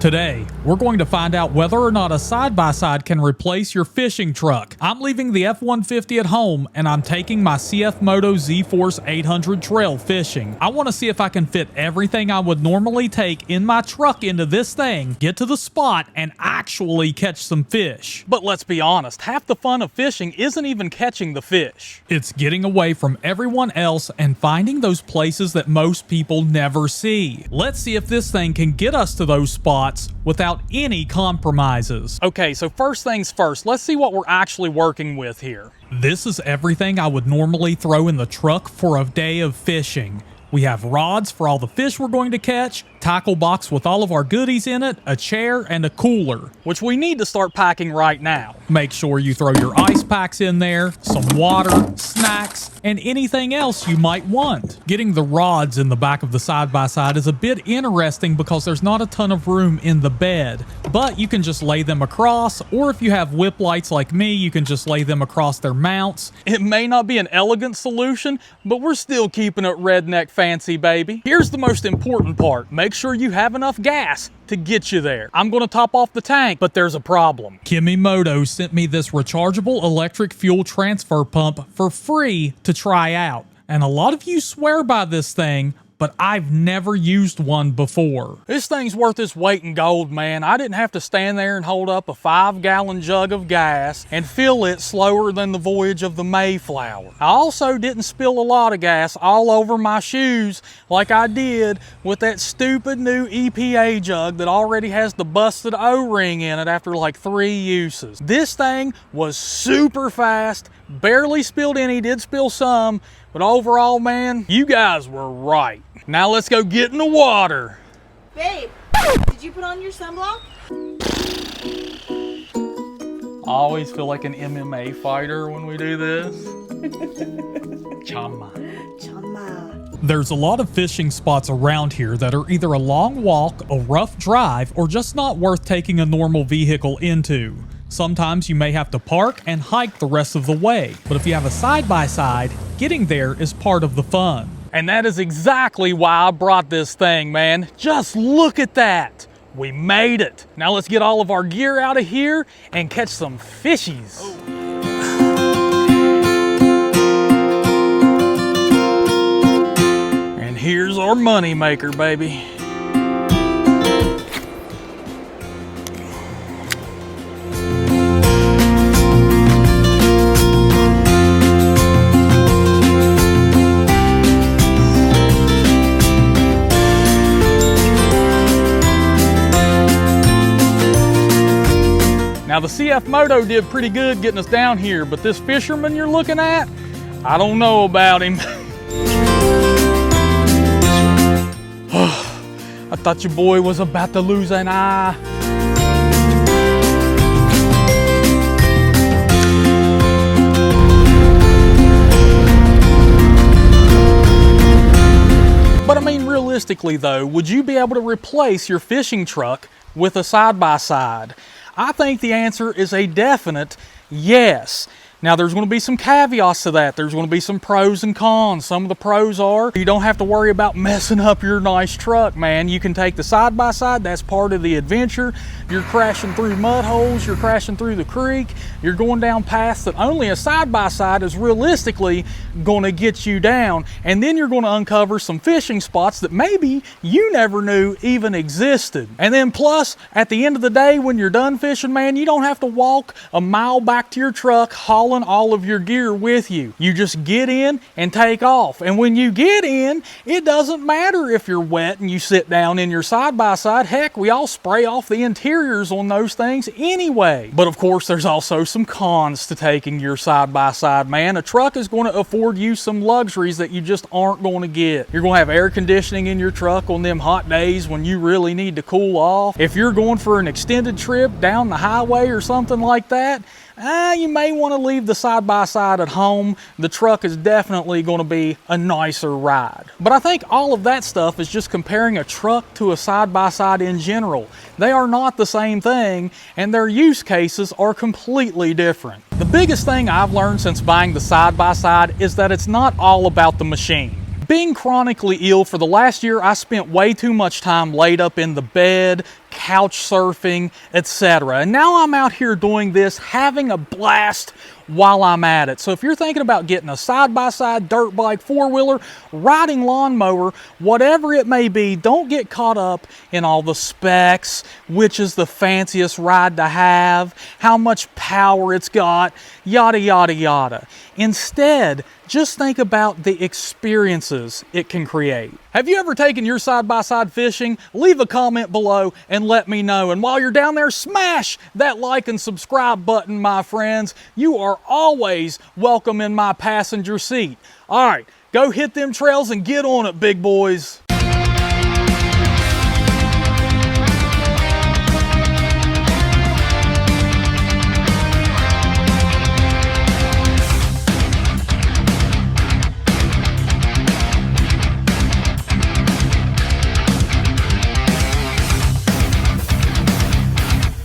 Today, we're going to find out whether or not a side-by-side can replace your fishing truck. I'm leaving the F-150 at home and I'm taking my CF Moto Z-Force 800 trail fishing. I want to see if I can fit everything I would normally take in my truck into this thing, get to the spot, and actually catch some fish. But let's be honest, half the fun of fishing isn't even catching the fish. It's getting away from everyone else and finding those places that most people never see. Let's see if this thing can get us to those spots without any compromises. Okay, so first things first, let's see what we're actually working with here. This is everything I would normally throw in the truck for a day of fishing. We have rods for all the fish we're going to catch, tackle box with all of our goodies in it, a chair, and a cooler, which we need to start packing right now. Make sure you throw your ice packs in there, some water, snacks, and anything else you might want. Getting the rods in the back of the side-by-side is a bit interesting because there's not a ton of room in the bed, but you can just lay them across, or if you have whip lights like me, you can just lay them across their mounts. It may not be an elegant solution, but we're still keeping it redneck fancy, baby. Here's the most important part. Make sure you have enough gas to get you there. I'm going to top off the tank, but there's a problem. Kimi Moto sent me this rechargeable electric fuel transfer pump for free to try out. And a lot of you swear by this thing, but I've never used one before. This thing's worth its weight in gold, man. I didn't have to stand there and hold up a 5-gallon jug of gas and fill it slower than the voyage of the Mayflower. I also didn't spill a lot of gas all over my shoes like I did with that stupid new EPA jug that already has the busted O-ring in it after like 3 uses. This thing was super fast, barely spilled any, did spill some, but overall, man, you guys were right. Now let's go get in the water. Babe, did you put on your sunblock? I always feel like an MMA fighter when we do this. Chama. Chama. There's a lot of fishing spots around here that are either a long walk, a rough drive, or just not worth taking a normal vehicle into. Sometimes you may have to park and hike the rest of the way, but if you have a side-by-side, getting there is part of the fun. And that is exactly why I brought this thing, man. Just look at that. We made it. Now let's get all of our gear out of here and catch some fishies. And here's our money maker, baby. Now the CF Moto did pretty good getting us down here, but this fisherman you're looking at, I don't know about him. I thought your boy was about to lose an eye. But I mean, realistically though, would you be able to replace your fishing truck with a side-by-side? I think the answer is a definite yes. Now there's going to be some caveats to that. There's going to be some pros and cons. Some of the pros are you don't have to worry about messing up your nice truck, man. You can take the side-by-side. That's part of the adventure. You're crashing through mud holes. You're crashing through the creek. You're going down paths that only a side-by-side is realistically going to get you down. And then you're going to uncover some fishing spots that maybe you never knew even existed. And then plus, at the end of the day, when you're done fishing, man, you don't have to walk a mile back to your truck hauling all of your gear with you. You just get in and take off. And when you get in, it doesn't matter if you're wet and you sit down in your side-by-side. Heck, we all spray off the interiors on those things anyway. But of course, there's also some cons to taking your side-by-side, man. A truck is going to afford you some luxuries that you just aren't going to get. You're going to have air conditioning in your truck on them hot days when you really need to cool off. If you're going for an extended trip down the highway or something like that, you may want to leave the side-by-side at home. The truck is definitely going to be a nicer ride. But I think all of that stuff is just comparing a truck to a side-by-side in general. They are not the same thing, and their use cases are completely different. The biggest thing I've learned since buying the side-by-side is that it's not all about the machine. Being chronically ill for the last year, I spent way too much time laid up in the bed, couch surfing, etc. And now I'm out here doing this, having a blast while I'm at it. So if you're thinking about getting a side-by-side, dirt bike, four-wheeler, riding lawnmower, whatever it may be, don't get caught up in all the specs, which is the fanciest ride to have, how much power it's got, yada, yada, yada. Instead, just think about the experiences it can create. Have you ever taken your side-by-side fishing? Leave a comment below and let me know. And while you're down there, smash that like and subscribe button, my friends. You are always welcome in my passenger seat. All right, go hit them trails and get on it, big boys.